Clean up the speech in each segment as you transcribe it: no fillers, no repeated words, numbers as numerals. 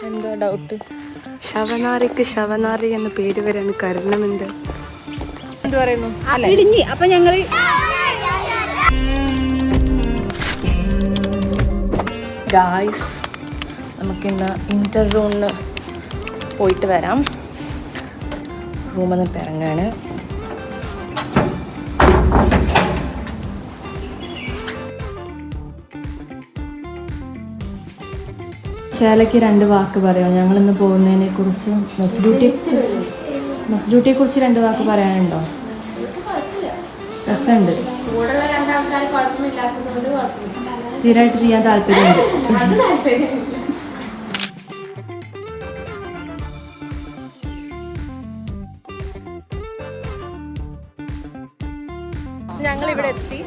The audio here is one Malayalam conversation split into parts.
എന്തോ ഡൗട്ട്. ശവനാറിക്ക് ശവനാറി എന്ന പേര് വരാൻ കാരണം എന്ത് പറയുന്നു? അപ്പൊ ഞങ്ങള് ഗായ്സ് നമുക്കിന്ന് ഇന്റർസോണിന് പോയിട്ട് വരാം. റൂമിൽ നിന്ന് ഇറങ്ങാണ്. ശാലയ്ക്ക് 2 വാക്ക് പറയാം. ഞങ്ങളിന്ന് പോകുന്നതിനെ കുറിച്ച് മസ് ഡ്യൂട്ടിയെ കുറിച്ച് 2 വാക്ക് പറയാനുണ്ടോ? രസമുണ്ട്. സ്ഥിരമായിട്ട് ചെയ്യാൻ താല്പര്യമുണ്ട്. ഞങ്ങളിവിടെ എത്തി.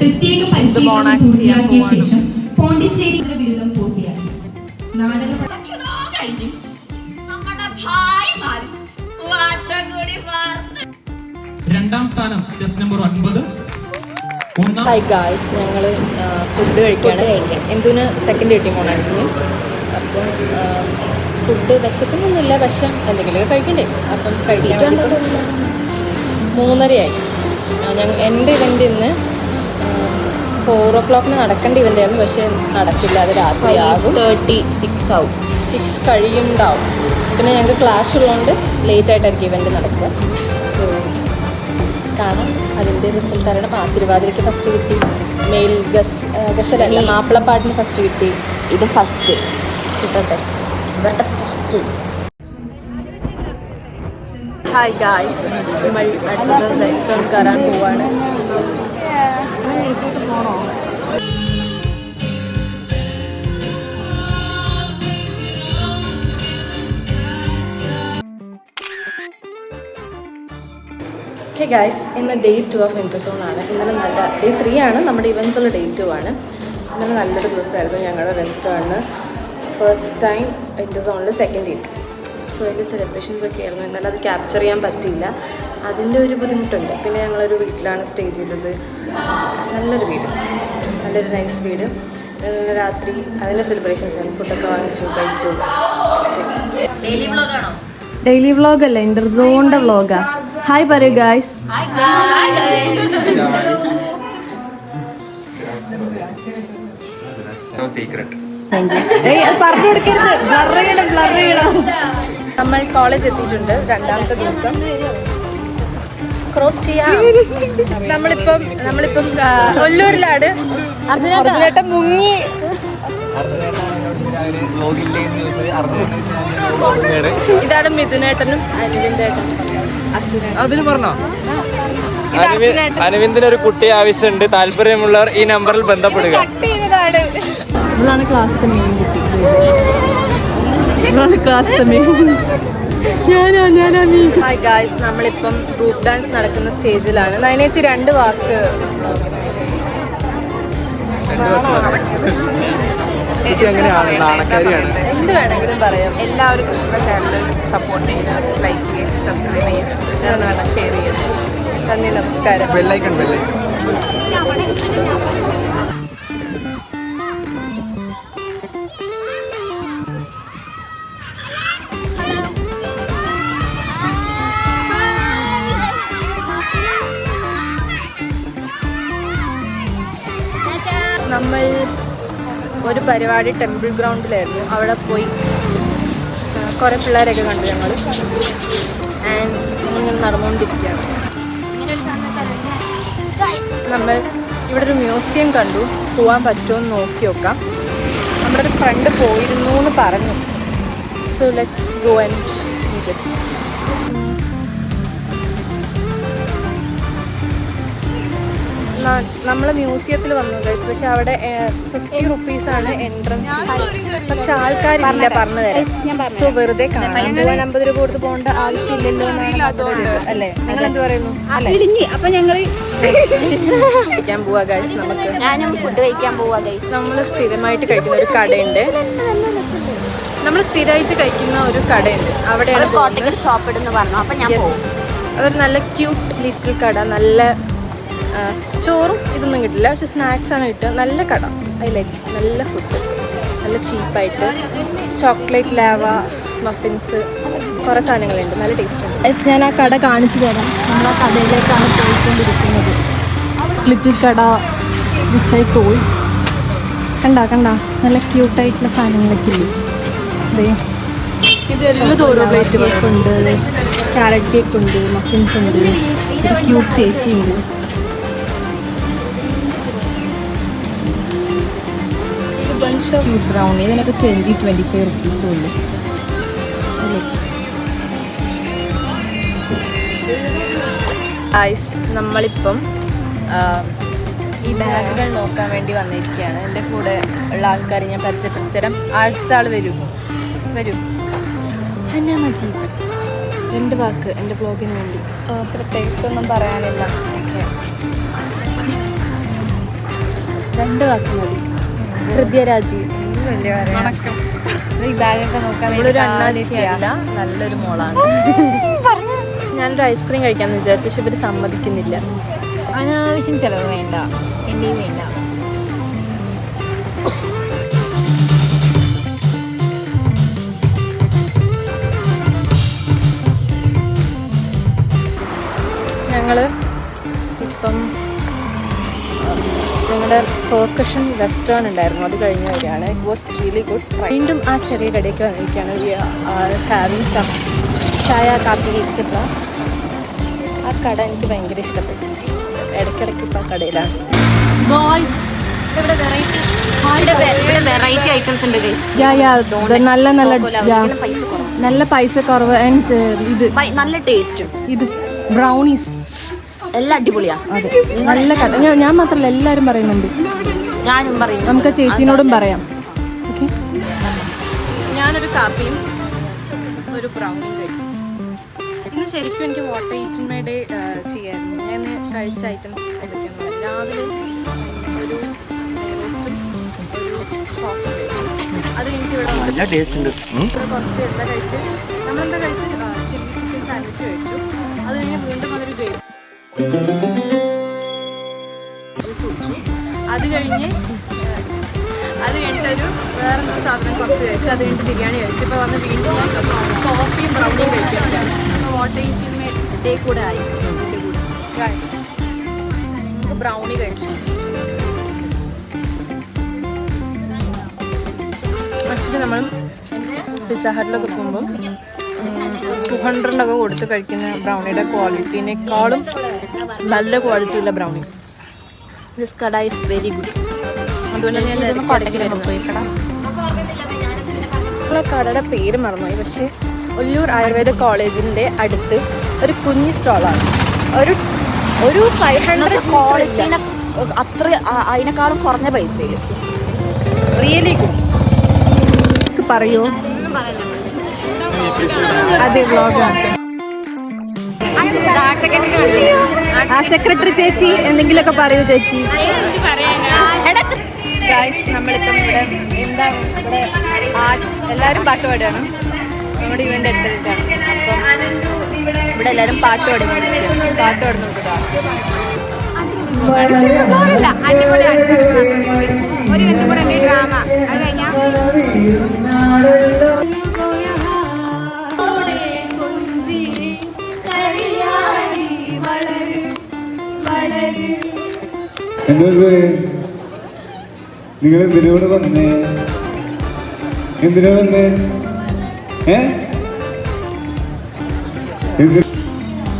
പ്രത്യേക പരിശീലനം പൂർത്തിയാക്കിയ ശേഷം പോണ്ടിച്ചേരി ബിരുദം പൂർത്തിയാക്കി. നാടക കഴിഞ്ഞു. രണ്ടാം സ്ഥാനം ചെസ് നമ്പർ 9. ഹായ് ഗായ്സ്, ഞങ്ങൾ ഫുഡ് കഴിക്കുകയാണ്. എന്തിന് സെക്കൻഡ് കിട്ടി മോണാക്ടിന്. അപ്പം ഫുഡ് വിശക്കുന്നൊന്നുമില്ല, പക്ഷെ എന്തെങ്കിലുമൊക്കെ കഴിക്കണ്ടേ. അപ്പം കഴിക്കാൻ 3:30 എൻ്റെ ഇവൻ്റ് ഇന്ന് 4 o'clock നടക്കേണ്ട ഇവൻ്റ് ആയിരുന്നു. പക്ഷേ നടക്കില്ല, അത് രാത്രി ആകും. 36 ആവും. 6 കഴിയുണ്ടാവും. പിന്നെ ഞങ്ങൾക്ക് ക്ലാസ് ഉള്ളതുകൊണ്ട് ലേറ്റായിട്ടായിരിക്കും ഇവൻ്റ് നടക്കുക. സോ കാണാം, അതിൻ്റെ റിസൾട്ട് അറിയണം. തിരുവാതിരയ്ക്ക് ഫസ്റ്റ് കിട്ടി. മെയിൽ ഗസലല്ല, മാപ്പിളപ്പാട്ടിന് ഫസ്റ്റ് കിട്ടി. ഇത് ഫസ്റ്റ് കിട്ടട്ടെ, ഇവരുടെ ഫസ്റ്റ്. ഹായ് ഗായ്സ്, നമ്മൾ അടുത്തത് വെസ്റ്റേൺ കയറാൻ പോവാണ്. ഹേ ഗായ്സ്, ഇന്ന് ഡേ 2 ഓഫ് ഇന്റർസോൺ ആണ്. ഇന്നലെ നല്ല ഡേ 3 ആണ്, നമ്മുടെ ഇവൻറ്റ്സുള്ള ഡേ 2 ആണ്. ഇന്നലെ നല്ലൊരു ദിവസമായിരുന്നു. ഞങ്ങളുടെ വെസ്റ്റേണിന് ഫസ്റ്റ് ടൈം ഇന്റർസോണിൽ സെക്കൻഡ് ഡേ. സോ അതിൻ്റെ സെലിബ്രേഷൻസ് ഒക്കെ ആയിരുന്നു. എന്നാലും അത് ക്യാപ്ചർ ചെയ്യാൻ പറ്റിയില്ല, അതിൻ്റെ ഒരു ബുദ്ധിമുട്ടുണ്ട്. പിന്നെ ഞങ്ങളൊരു വീട്ടിലാണ് സ്റ്റേ ചെയ്തത്. നല്ലൊരു വീട്, നല്ലൊരു നൈസ് വീട്. രാത്രി അതിൻ്റെ സെലിബ്രേഷൻസ് ആയിരുന്നു. ഫുഡൊക്കെ വാങ്ങിച്ചു, കഴിച്ചു. ഡെയിലി വ്ളോഗ് അല്ല, ഇന്റർസോണിൻ്റെ വ്ളോഗാ. ഹായ് പറയൂ ഗായ്സ്. പറഞ്ഞു കൊടുക്കരുത്, ബ്ലർ ചെയ്യണം. നമ്മൾ കോളേജ് എത്തിയിട്ടുണ്ട്. 2ാമത്തെ ദിവസം ക്രോസ് ചെയ്യാം. നമ്മളിപ്പം ഒല്ലൂരിലാണ്. അർജുനേട്ടൻ മുങ്ങി. ഇതാണ് മിഥുനേട്ടനും അരവിന്ദേട്ടനും. അനുവിന്ദിനൊരു കുട്ടി ആവശ്യമുണ്ട്. താല്പര്യമുള്ളവർ ഈ നമ്പറിൽ ബന്ധപ്പെടുക. ഇവളാണ് ക്ലാസ്സിലെ മെയിൻ കുട്ടി. ഇവളാണ് ക്ലാസ്സിലെ മെയിൻ. ഹായ് ഗായ്സ്, നമ്മളിപ്പം ഗ്രൂപ്പ് ഡാൻസ് നടക്കുന്ന സ്റ്റേജിലാണ്. നയനേച്ചി 2 വാക്ക് എന്ത് വേണമെങ്കിലും പറയാം. എല്ലാവരും കൃഷ്ണ ചാനൽ സപ്പോർട്ട് ചെയ്യുക, ലൈക്ക് ചെയ്യുക, സബ്സ്ക്രൈബ് ചെയ്യുക, ഷെയർ ചെയ്യുക. നന്ദി, നമസ്കാരം. നമ്മൾ ഒരു പരിപാടി ടെമ്പിൾ ഗ്രൗണ്ടിലായിരുന്നു. അവിടെ പോയി കുറേ പിള്ളേരൊക്കെ കണ്ടു ഞങ്ങൾ. ആൻഡ് നമ്മളിങ്ങനെ നടന്നുകൊണ്ടിരിക്കുകയാണ്. നമ്മൾ ഇവിടെ ഒരു മ്യൂസിയം കണ്ടു. പോകാൻ പറ്റുമോ എന്ന് നോക്കി നോക്കാം. നമ്മുടെ ഒരു ഫ്രണ്ട് പോയിരുന്നു എന്ന് പറഞ്ഞു. So let's go and see it. നമ്മൾ മ്യൂസിയത്തിൽ വന്നു ഗൈസ്. പക്ഷെ അവിടെ 50 rupees എൻട്രൻസ് ഫീസ്. പക്ഷെ ആൾക്കാരില്ല പറഞ്ഞു തരാം. സോ വെറുതെ കാണാൻ 50 രൂപ കൊടുത്ത് പോകേണ്ട ആവശ്യമില്ലല്ലോ അല്ലേ? നിങ്ങൾ എന്ത് പറയുന്നു? അപ്പൊ ഞങ്ങള് കഴിക്കാൻ പോവാ ഗൈസ്. ഞാൻ ഫുഡ് കഴിക്കാൻ പോവാ ഗൈസ്. നമ്മൾ സ്ഥിരമായിട്ട് കഴിക്കുന്ന ഒരു കടയുണ്ട്. അവിടെയാണ് ഷോപ്പ് ഇടുന്ന് പറഞ്ഞു. അപ്പൊ ഞാൻ അതൊരു നല്ല ക്യൂട്ട് ലിറ്റിൽ കട. നല്ല ചോറും ഇതൊന്നും കിട്ടില്ല, പക്ഷെ സ്നാക്സാണ് കിട്ടുക. നല്ല കട, ഐ ലൈക്ക്, നല്ല ഫുഡ്, നല്ല ചീപ്പായിട്ട്. ചോക്ലേറ്റ് ലാവ, മഫിൻസ്, കുറേ സാധനങ്ങളുണ്ട്, നല്ല ടേസ്റ്റ് ഉണ്ട്. ഞാൻ ആ കട കാണിച്ചു തരാം. നമ്മൾ ആ കടയിലേക്കാണ് പോയിക്കൊണ്ടിരിക്കുന്നത്. ലിറ്റിൽ കട വിച്ച് ഐ ടോൾ. കണ്ട നല്ല ക്യൂട്ടായിട്ടുള്ള സാധനങ്ങളൊക്കെ ഇല്ലേ. അതെ, ഇതെല്ലാം ഓരോ പ്ലേറ്റ് കേക്ക് ഉണ്ട്, ക്യാരറ്റ് കേക്ക് ഉണ്ട്, മഫിൻസ് ഉണ്ട്, ഒരു ക്യൂട്ട് ചേച്ചി ഉണ്ട്. ബ്രൗണി ഇതിനൊക്കെ 20-25 റുപ്പീസും ഉള്ളു. ഐസ്, നമ്മളിപ്പം ഈ ബാഗുകൾ നോക്കാൻ വേണ്ടി വന്നിരിക്കുകയാണ്. എൻ്റെ കൂടെ ഉള്ള ആൾക്കാരെ ഞാൻ പരിചയപ്പെടുത്തരാം. അടുത്ത ആൾ വരൂ. ഹന്ന മജീദ്, 2 വാക്ക് എൻ്റെ ബ്ലോഗിന് വേണ്ടി. പ്രത്യേകിച്ചൊന്നും പറയാനില്ല. ഓക്കെ, 2 വാക്ക് മതി. ഹൃദയരാജീവ്, ഈ ബാഗൊക്കെ നോക്കാൻ നമ്മളൊരു അണ്ണാച്ചിയല്ല, നല്ലൊരു മോളാണ്. ഞാനൊരു ഐസ്ക്രീം കഴിക്കാമെന്ന് വിചാരിച്ചു, പക്ഷെ ഇവർ സമ്മതിക്കുന്നില്ല. അനാവശ്യം ചിലവ് വേണ്ട, എന്റെയും വേണ്ട. ഞങ്ങൾ ഇപ്പം ഞങ്ങളുടെ പെർക്കഷൻ റെസ്റ്റോറൻറ്റ് ഉണ്ടായിരുന്നു, അത് കഴിഞ്ഞ് വരികയാണ്. It was really good. വീണ്ടും ആ ചെറിയ കടയ്ക്ക് വന്നിരിക്കുകയാണ്. വി ആർ ഹാവിങ് സം ചായ, കാപ്പി എക്സെട്ര. ആ കട എനിക്ക് ഭയങ്കര ഇഷ്ടപ്പെട്ടു. ഇടയ്ക്കിടയ്ക്ക് ഇപ്പോൾ ആ കടയിലാണ്. ബോയ്സ്, വെറൈറ്റി ഐറ്റംസ് ഉണ്ട്. നല്ല പൈസ കുറവ്. ആൻഡ് ഇത് നല്ല ടേസ്റ്റും. ഇത് ബ്രൗണീസ് എല്ലാം അടിപൊളിയാ. അതെ, നല്ല കട. ഞാൻ മാത്രമല്ല, എല്ലാവരും പറയുന്നുണ്ട്. ഞാനും പറയും, നമുക്ക് ചേച്ചീനോടും പറയാം. ഓക്കെ, ഞാനൊരു കാപ്പിയും ഒരു ബ്രൗണിയും കഴിക്കും. ഇന്ന് ശരിക്കും എനിക്ക് വാട്ടർ ഈറ്റിൻ മൈ ഡേ ചെയ്യായിരുന്നു. ഞാൻ കഴിച്ച ഐറ്റംസ് എന്തൊക്കെയാണ്? രാവിലെ ഒരു റോസ്റ്റും ഒരു കോഫി കഴിച്ചു. അത് എനിക്ക് ഇവിടെ കുറച്ച് എന്താ കഴിച്ച്, നമ്മളെന്താ കഴിച്ച്, ചില്ലി ചിക്കൻ സാൻഡ്വിച്ച് കഴിച്ചു. അത് കഴിഞ്ഞ് വീണ്ടും അതൊരു ഗ്രേവി. അത് കഴിഞ്ഞിട്ടൊരു വേറെന്തോ സാധനം കുറച്ച് കഴിച്ചു. അത് കഴിഞ്ഞിട്ട് ബിരിയാണി കഴിച്ചു. ഇപ്പോൾ വന്ന് വീണ്ടും കോഫിയും ബ്രൗണിയും കഴിക്കാൻ വാട്ടർ ഈറ്റിംഗ് ഡേ കൂടെ ആയി. നമുക്ക് ബ്രൗണി കഴിച്ചു. ആക്ച്വലി നമ്മൾ പിസ്സ ഹട്ടിലൊക്കെ പോകുമ്പോൾ 200 കൊടുത്ത് കഴിക്കുന്ന ബ്രൗണിയുടെ ക്വാളിറ്റിനേക്കാളും നല്ല ക്വാളിറ്റിയുള്ള ബ്രൗണി. ദിസ് കട ഈസ് വെരി ഗുഡ്. അതുകൊണ്ട് ഞാൻ കടയ്ക്ക് വരുന്നത്. നമ്മളെ കടയുടെ പേര് മറന്നുപോയി, പക്ഷേ ഒല്ലൂർ ആയുർവേദ കോളേജിൻ്റെ അടുത്ത് ഒരു കുഞ്ഞ് സ്റ്റോളാണ്. ഒരു 500 ക്വാളിറ്റിനെ അത്ര അതിനേക്കാളും കുറഞ്ഞ പൈസയിൽ റിയലി ഗുഡ്. പറയൂ, അതെ, വ്ളോഗാണ്. ആ സെക്രട്ടറി ചേച്ചി എന്തെങ്കിലുമൊക്കെ പറയൂ ചേച്ചി. ഗൈസ്, നമ്മളിപ്പം ഇവിടെ ഇവിടെ ആർട്സ് എല്ലാവരും പാട്ട് പാടുകയാണ്. നമ്മുടെ ഇവൻ്റെ അടുത്തിട്ടാണ്. അപ്പം ഇവിടെ എല്ലാവരും പാട്ട് പാടുന്നുണ്ട്. അടിപൊളി ഒരു ഇവന്റ് കൂടെ ഉണ്ട്, ഡ്രാമ. അത് കഴിഞ്ഞാൽ എന്തത്? നിങ്ങൾ എന്തിനോട് വന്നേ?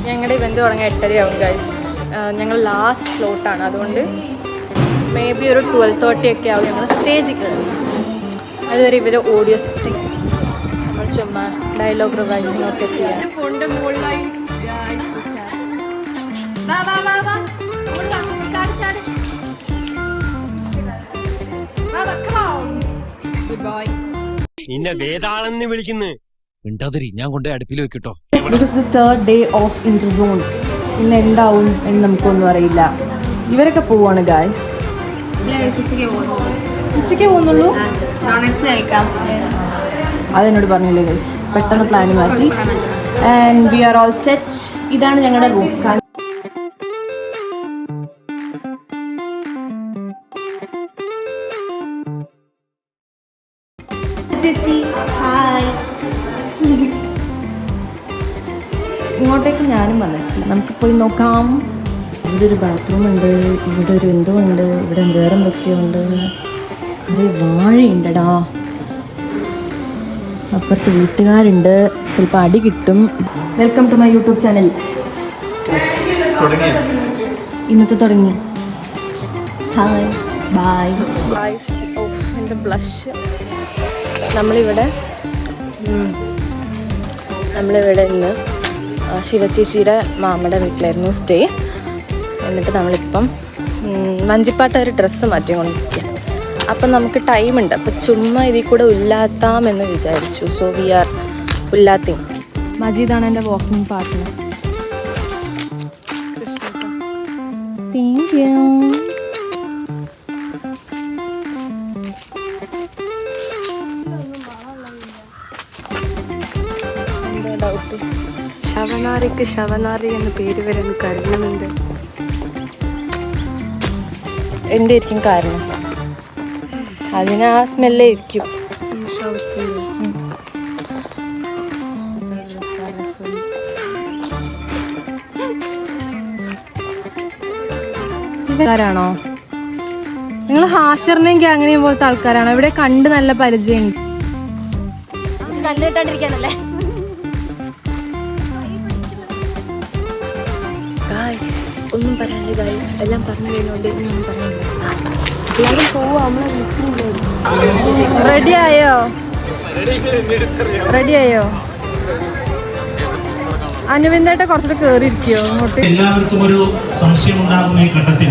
ഞങ്ങളുടെ ഇവന്റ് തുടങ്ങാൻ 8:30 ഗൈസ്. ഞങ്ങൾ ലാസ്റ്റ് സ്ലോട്ടാണ്, അതുകൊണ്ട് മേ ബി ഒരു 12:30 ഒക്കെ ആവും ഞങ്ങൾ സ്റ്റേജിൽ കയറി. അതുവരെ ഇവർ ഓഡിയോ സെറ്റിംഗ്, നമ്മൾ ചുമ്മാ ഡയലോഗ് റിവൈസിങ് ഒക്കെ ചെയ്യാം. നിന്നെ വേതാളെന്ന് വിളിക്കുന്നു. മിണ്ടാതിരി, ഞാൻ കൊണ്ട് അടുപ്പിൽ വെക്കട്ടോ. This is the 3rd day of interzone. ഇന്ന് എന്താവും എന്ന് നമുക്കൊന്നും അറിയില്ല. ഇവരൊക്കെ പോവാണ് ഗായ്സ്. ഉച്ചയ്ക്ക് പോകുന്നുള്ളൂ. അതെന്നോട് പറഞ്ഞില്ലേ ഗൈസ്, പെട്ടെന്ന് പ്ലാൻ മാറ്റി. And we are all set. ഇതാണ് ഞങ്ങളുടെ റൂം. ചേച്ചി ഹായ്. ഇങ്ങോട്ടേക്ക് ഞാനും വന്നിട്ടില്ല, നമുക്ക് പോയി നോക്കാം. ഇവിടെ ഒരു ബാത്റൂം ഉണ്ട്, ഇവിടെ ഒരു എന്തോ ഉണ്ട്, ഇവിടെ വേറെ എന്തൊക്കെയോ ഉണ്ട്. കുറേ വാഴയുണ്ടടാ. അപ്പുറത്ത് വീട്ടുകാരുണ്ട്, ചിലപ്പോൾ അടി കിട്ടും. Welcome to my YouTube channel. ഇന്നത്തെ തുടങ്ങി. Hi bye. എൻ്റെ ബ്ലഷ്. നമ്മളിവിടെ ഇന്ന് ശിവചേച്ചിയുടെ മാമയുടെ വീട്ടിലായിരുന്നു സ്റ്റേ. എന്നിട്ട് നമ്മളിപ്പം വഞ്ചിപ്പാട്ട് ഒരു ഡ്രസ്സ് മാറ്റിക്കൊണ്ടിരിക്കുക. അപ്പം നമുക്ക് ടൈമുണ്ട്, അപ്പം ചുമ്മാ ഇതിൽ കൂടെ ഉല്ലാത്താമെന്ന് വിചാരിച്ചു. സോ വി ആർ ഉല്ലാത്തിങ്. മജീദാണ് എൻ്റെ വാക്കിംഗ് പാർട്ട്ണർ. Thank you. എന്താ ഡൗട്ട്? ശവനാറിക്ക് ശവനാറി എന്ന പേര് വരാൻ കാരണമെന്ത്? എന്തായിരിക്കും കാരണം? അതിന് ആ സ്മെല്ലേ ഇരിക്കും. ആൾക്കാരാണോ നിങ്ങൾ? ഹാഷറിനെയും ഗ്യാങ്ങിനെയും പോലത്തെ ആൾക്കാരാണോ? ഇവിടെ കണ്ട് നല്ല പരിചയമുണ്ട്. കണ്ടു കിട്ടാണ്ടിരിക്കാനല്ലേ? ഒന്നും പറയാനില്ല ഗൈസ്, എല്ലാം പറഞ്ഞു കഴിഞ്ഞോണ്ട് ഒന്നും പറയാനില്ല. എല്ലാവരും പോവാ. റെഡിയായോ? അനുവിന്ദേട്ട കുറച്ചുകൂടെ കേറിയിരിക്കോ ഇങ്ങോട്ട്? എല്ലാവർക്കും ഒരു സംശയം ഉണ്ടാകുന്ന ഈ ഘട്ടത്തിൽ